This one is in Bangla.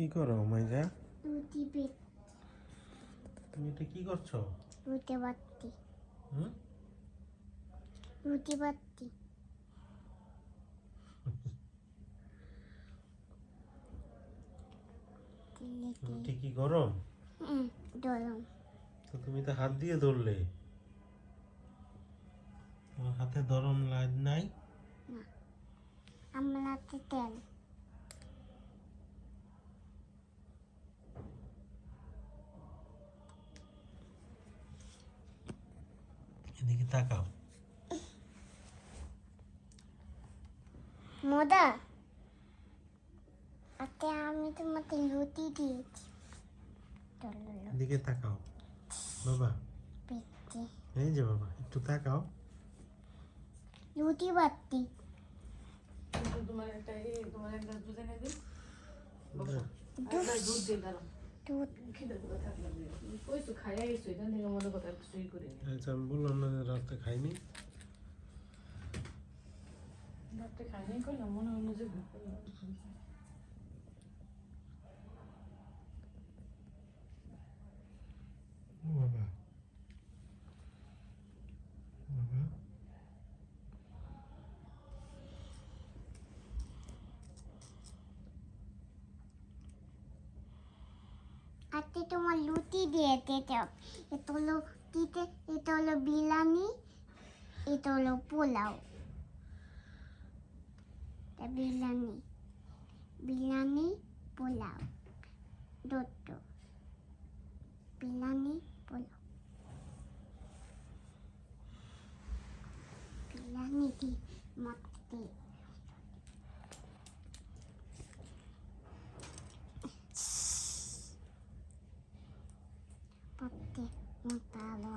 কি করো মাইজা? রুটি বেট তুমি এটা কি করছো? রুটি বাট্টি হুম? রুটি বাট্টি রুটি কি গরম? গরম। তো তুমি তো হাত দিয়ে ধরলে, তোমার হাতে গরম নাই? না, আমার হাতে তেল। এদিকে তাকাও। মোদা আতে আমি তোমাকে রুটি দিয়েছি। এদিকে তাকাও বাবা, পেটে এই যে বাবা একটু তাকাও। রুটি বাট্টি তোমার একটা দুধ এনে দিই। দুধ দুধ দিয়ে দাঁড়াও। দুধ খিদে করে থাকলে কইছো খাইয়া গেছো, এখান থেকে মনে কথা কিছুই করিনি। আচ্ছা, আমি বললাম না যে রাতে খাইনি। রাত্রে খাইনি করলাম, মনে হলো যে ও বাবা, বাবা আতে তোমার রুটি দিয়েছে তো। এটা হলো রুটিতে, এটা হলো বিরিয়ানি, এটা হলো পোলাও। বিরিয়ানি বিরিয়ানি পোলাও দুটো। বিরিয়ানি পোলাও বিরিয়ানি কি মতে পতে মোটা আলো